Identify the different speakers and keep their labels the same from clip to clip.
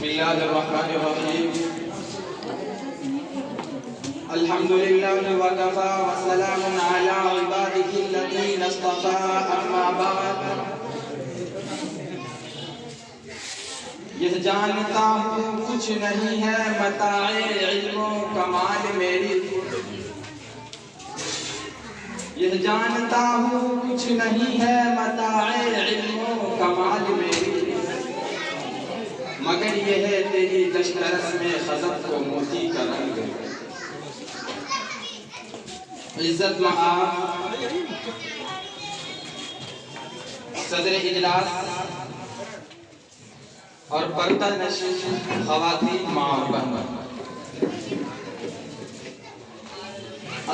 Speaker 1: الله الرحمن الرحيم الحمد لله وكفى وسلام على عباده الذين اصطفى أما بعد یہ جانتا ہوں کچھ نہیں ہے متاع علم و کمال میری یہ جانتا ہوں کچھ نہیں ہے متاع علم و کمال میری مگر یہ ہے تیری دشترس میں خزف کو موتی کا رنگ عزت مآب صدر اجلاس اور پردہ نشین خواتین ماں اور بہن،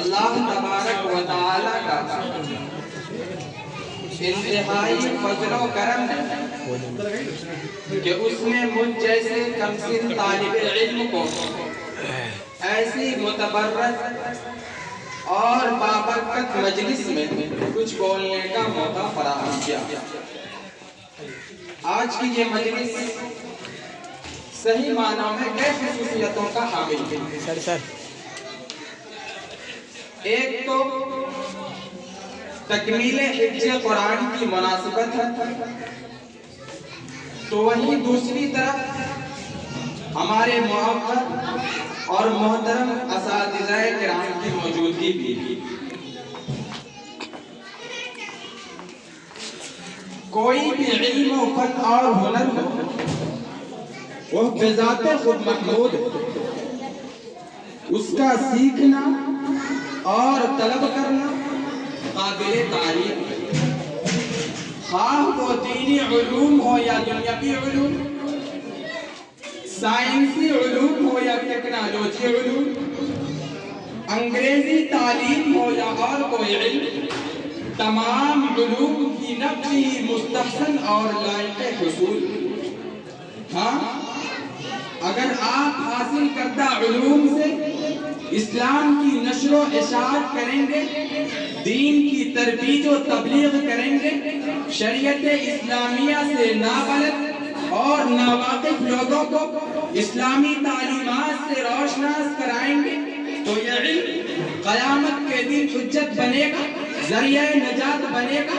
Speaker 1: اللہ تبارک و تعالی کا انتہائی فضل و کرم ہے کہ اس نے مجھ جیسے کمسن طالب علم کو ایسی متبرک اور بابرکت مجلس میں کچھ بولنے کا موقع فراہم کیا۔ آج کی یہ مجلس صحیح معنوں میں کئی خصوصیتوں کا حامل ہے۔ ایک تو تکمیل حفظ قرآن کی مناسبت ہے، تو وہیں دوسری طرف ہمارے معزز اور محترم اساتذہ کرام کی موجودگی بھی۔ کوئی بھی علم و فن اور ہنر ہو وہ بذات خود محمود، اس کا سیکھنا اور طلب کرنا قابل تعریف، خواہ وہ دینی علوم ہو یا دنیاوی علوم، سائنسی علوم ہو یا ٹیکنالوجی علوم، انگریزی تعلیم ہو یا اور کوئی علم، تمام علوم کی نفسی مستحسن اور لائق حصول۔ ہاں، اگر آپ حاصل کردہ علوم سے اسلام کی نشر و اشاعت کریں گے، دین کی ترویج و تبلیغ کریں گے، شریعت اسلامیہ سے نابلد اور ناواقف لوگوں کو اسلامی تعلیمات سے روشناس کرائیں گے تو یہ علم قیامت کے دن حجت بنے گا، ذریعہ نجات بنے گا،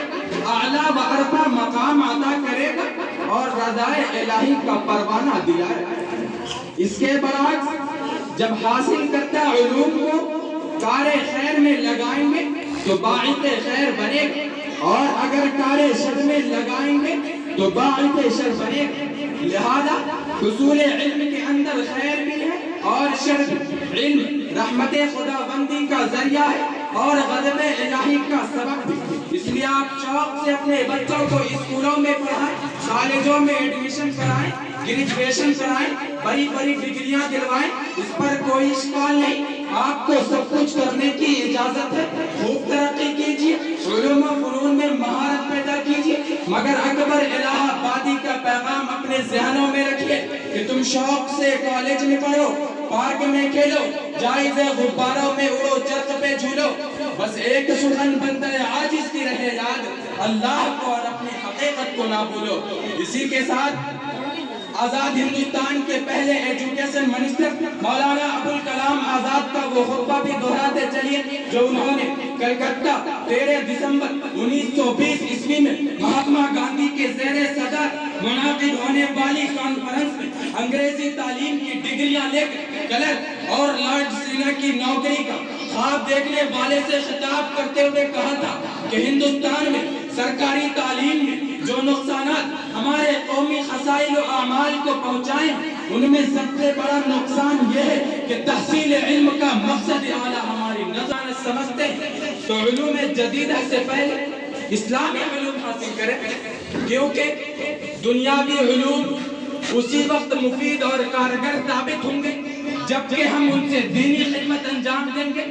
Speaker 1: اعلیٰ و ارفع مقام عطا کرے گا اور رضائے الہی کا پروانہ دلائے گا۔ اس کے برعکس جب حاصل کرتا علوم کو کار خیر میں لگائیں گے تو باعث خیر بنے گا، اور اگر کار شر میں لگائیں گے تو باعث شر بنے گا۔ لہذا حصول علم کے اندر خیر بھی ہے اور شر بھی۔ علم رحمت خدا بندی کا ذریعہ ہے اور غضب الہی کا سبب بھی۔ اس لیے آپ شوق سے اپنے بچوں کو اسکولوں میں پڑھائیں، کالجوں میں ایڈمیشن کرائیں، گریجویشن کرائیں، بڑی بڑی ڈگریاں دلوائیں، اس پر کوئی اشکال نہیں۔ آپ کو سب کچھ کرنے کی اجازت ہے، خوب ترقی کیجیے، علوم و فنون میں مہارت پیدا کیجیے، مگر اکبر الہ آبادی کا پیغام اپنے ذہنوں میں رکھیے کہ تم شوق سے کالج میں پڑھو، پارک میں کھیلو، جائزے غباروں میں اڑو، چرخ پہ جھولو، بس ایک سخن بندہ عاجز کی رہے یاد، اللہ کو اور اپنی حقیقت کو نہ بھولو۔ اسی کے ساتھ آزاد ہندوستان کے پہلے ایجوکیشن منسٹر مولانا ابوالکلام آزاد کا وہ خطبہ بھی دہراتے چلیے جو انہوں نے کلکتہ 13 دسمبر 1920 عیسوی میں مہاتما گاندھی کے زیر صدر منعقد ہونے والی کانفرنس میں انگریزی تعلیم کی ڈگریاں لے کر کلرک اور لارڈ سینا کی نوکری کا خواب دیکھنے والے سے خطاب کرتے ہوئے کہا تھا کہ ہندوستان میں سرکاری تعلیم میں جو نقصانات ہمارے قومی خسائل و اعمال کو پہنچائیں ان میں سب سے بڑا نقصان یہ ہے کہ تحصیل علم کا مقصد اعلیٰ ہماری نظر سمجھتے ہیں تو علوم جدیدہ سے پہلے اسلامی علوم حاصل کریں، کیونکہ دنیاوی علوم اسی وقت مفید اور کارگر ثابت ہوں گے جبکہ ہم ان سے دینی خدمت انجام دیں گے،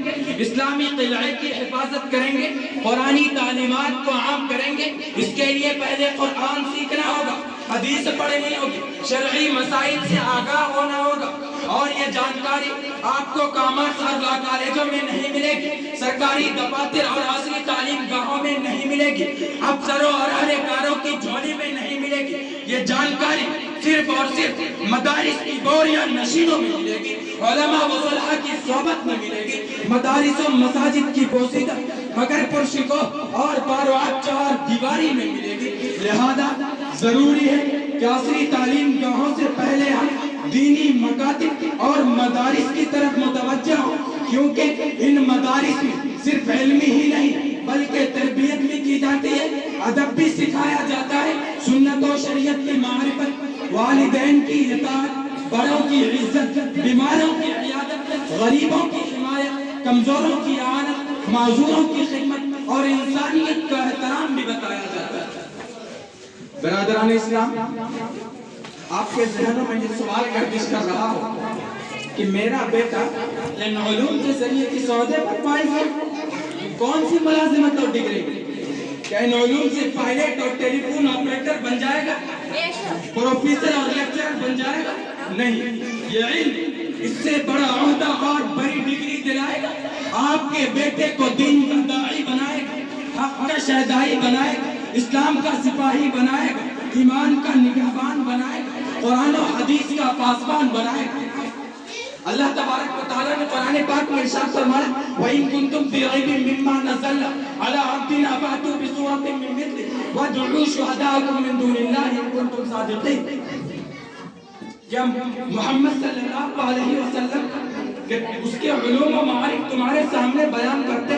Speaker 1: اسلامی قلعے کی حفاظت کریں گے، قرآنی تعلیمات کو عام کریں گے۔ اس کے لیے پہلے قرآن سیکھنا ہوگا، حدیث پڑھنی ہوگی، شرعی مسائل سے آگاہ ہونا ہوگا اور یہ جانکاری آپ کو کامرس اور لا کالجوں میں نہیں ملے گی، سرکاری دفاتر اور عصری تعلیم گاہوں میں نہیں ملے گی، افسروں اور اہلکاروں کی جھولی میں نہیں ملے گی۔ یہ جانکاری صرف اور صرف مدارس کی دور یا نشینوں میں ملے گی، علماء و صلحاء کی صحبت میں ملے گی، مدارس و مساجد کی پوشیدہ مگر پرشکو اور باروات چار دیواری میں ملے گی۔ لہذا ضروری ہے کہ عصری تعلیم گاہوں سے پہلے ہم دینی مکاتب اور مدارس کی طرف متوجہ ہوں، کیونکہ ان مدارس میں صرف علمی ہی نہیں بلکہ تربیت بھی کی جاتی ہے، ادب بھی سکھایا جاتا ہے، سنت و شریعت کی معرفت، والدین کی اطاعت، بڑوں کی عزت، بیماروں کی عیادت، غریبوں کی حمایت، کمزوروں کی اعانت، معذوروں کی خدمت اور انسانیت کا احترام بھی بتایا جاتا ہے۔ برادران اسلام، آپ کے ذہنوں میں یہ سوال گردش کر رہا ہو کہ میرا بیٹا ان علوم کے ذریعے کس عہدے پر فائز ہے، کون سی ملازمت اور ڈگری، کیا ان علوم سے پائلٹ اور ٹیلی فون آپریٹر بن جائے گا، پروفیسر اور لیکچرر بن جائے گا؟ نہیں، یہ علم اس سے بڑا عہدہ اور بڑی ڈگری دلائے گا، آپ کے بیٹے کو دین کا داعی بنائے گا، حق کا شہدائی بنائے گا، اسلام کا سپاہی بنائے گا، ایمان کا نگہبان بنائے گا، قرآن و حدیث کا پاسبان بنائے گا۔ اللہ تبارک و تعالیٰ نے قرآن پاک میں ارشاد فرمایا وَإِن كُنتُمْ فِي رَيْبٍ مِّمَّا نَزَّلْنَا عَلَىٰ عَبْدِنَا فَأْتُوا بِسُورَةٍ مِّن مِّثْلِهِ وَادْعُوا شُهَدَاءَكُم مِّن دُونِ اللَّهِ إِن كُنتُمْ صَادِقِينَ۔ جب محمد صلی اللہ علیہ وسلم اس کے علوم و معارف تمہارے سامنے بیان کرتے،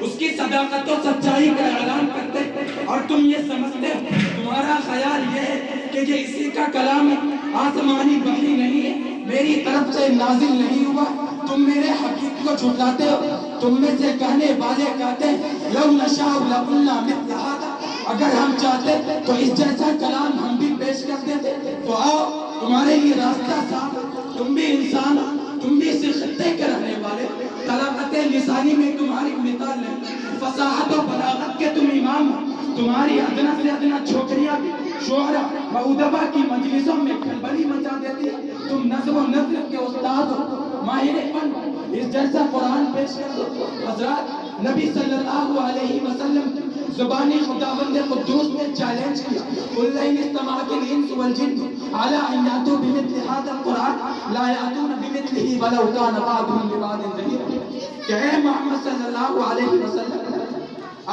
Speaker 1: اس کی صداقت و سچائی کا اعلان کرتے اور تم یہ سمجھتے ہو، تمہارا خیال یہ ہے کہ یہ اسی کا کلام ہے، آسمانی وحی نہیں ہے، میری طرف سے نازل نہیں ہوا، تم میرے حقیقت کو جھٹلاتے ہو۔ تم میں سے کہنے والے کہتے ہیں لَوْ نَشَاءُ لَقُلْنَا مِثْلَ هَذَا، اگر ہم چاہتے تو اس جیسا کلام ہم بھی پیش کر دیتے۔ تو آؤ، تمہارے لیے راستہ صاف، تم بھی انسان ہو، تم بھی اسی خطے کے رہنے والے، طلاقت لسانی میں تمہاری مثال نہیں، فصاحت و بلاغت کے تم امام ہو، تمہاری ادنا سے ادنا چھوکریاں بھی شعرا و ادبا کی مجلسوں میں کھلبلی مچا دیتی ہے، تم نظم و نثر کے استاد ہو، ماہر فن ہو، اس جیسا قرآن پیش کر دو۔ حضرات نبی صلی اللہ علیہ وسلم زبانی خداوند قدوس نے چیلنج کیا قُلْ لَئِنِ اجْتَمَعَتِ الْإِنسُ وَالْجِنُّ عَلَىٰ أَن يَأْتُوا بِمِثْلِ هَٰذَا الْقُرْآنِ لَا يَأْتُونَ بِمِثْلِهِ وَلَوْ كَانَ بَعْضُهُمْ لِبَعْضٍ ظَهِيرًا۔ کہ اے محمد صلی اللہ علیہ وسلم،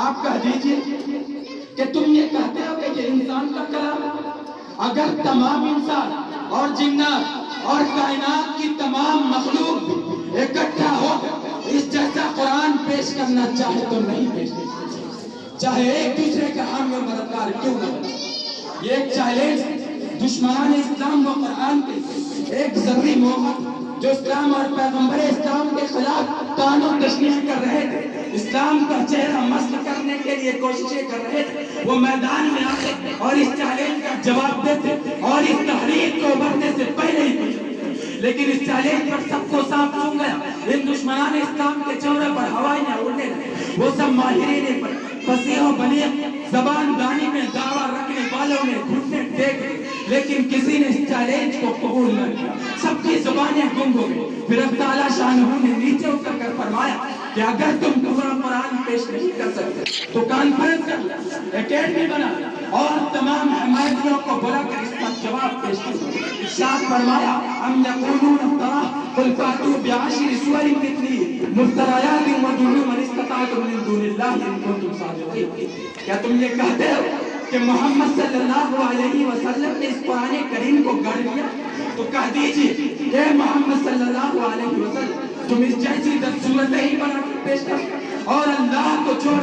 Speaker 1: آپ کہہ دیجئے کہ تم یہ کہتے ہو کہ یہ انسان کا کلام ہے، اگر تمام انسان اور جنات اور کائنات کی تمام مخلوق بھی اکٹھا ہو اس جیسا قرآن پیش کرنا چاہے تو نہیں پیش کر سکتے، چاہے ایک دوسرے کا حامی و مددگار کیوں نہ بنے۔ یہ ایک چیلنج دشمنان اسلام و قرآن کے ایک ضروری موقع جو اسلام اور پیغمبر اسلام کے خلاف تان و تشنیع کر رہے تھے، اسلام کا چہرہ مسخ کرنے کے لیے کوششیں کر رہے تھے، وہ میدان میں آتے اور اس چیلنج کا جواب دیتے اور اس تحریک کو ابھرنے سے پہلے ہی کچھ، لیکن اس چیلنج پر سب کو صاف سن گیا۔ ان دشمنان اسلام کے چہرے پر ہوائیاں اڑنے لگے، وہ سب ماہرین پر فصیح و بلیغ زبان دانی میں دعویٰ رکھنے والوں نے گھٹنے ٹیک دیے، لیکن کسی نے اس چیلنج کو قبول نہ کیا، سب کی زبانیں گنگ ہو گئی۔ پھر اب تعالیٰ شانہ نے نیچے اتر کر فرمایا کہ اگر تم پورا قرآن پیش نہیں کر سکتے تو کانفرنس کر لو، اکیڈمی بنا اور تمام حمایتیوں کو بلا کر اس کا جواب پیش کرو۔ ارشاد فرمایا ام یقولون افترا قل فاتوا بعشر سور مثلہ مفتریات وادعوا من استطعتم من دون اللہ ان کنتم صادقین۔ کیا تم یہ کہتے ہو کہ محمد صلی اللہ علیہ وسلم نے اس قرآن کریم کو گڑھ دیا؟ تو کہہ دیجئے اے محمد صلی اللہ علیہ وسلم، تم اس جیسی 10 صورتیں ہی بنا کر پیش کر اور اللہ کو چھوڑ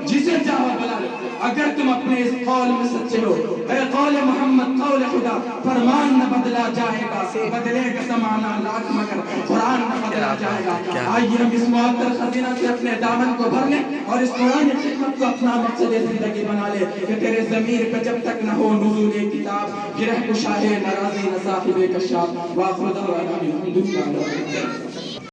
Speaker 1: جسے چاہو بلا لو۔ اگر تم اپنے اس قول میں سچے ہو، اے قول محمد قول خدا، فرمان نہ بدلا جائے گا، بدلے گا زمانہ لاکھ مگر قرآن نہ بدلا جائے گا۔ آئیے ہم اس معطر خزینہ سے اپنے دامن کو بھر لیں اور اس قرآن خدمت کو اپنا مقصد زندگی بنا لے کہ تیرے ضمیر پہ جب تک نہ ہو نزول کتاب، گرہ کشاہ ناراضی نہ صاحب کشاف، وآخر دعوانا الحمدللہ۔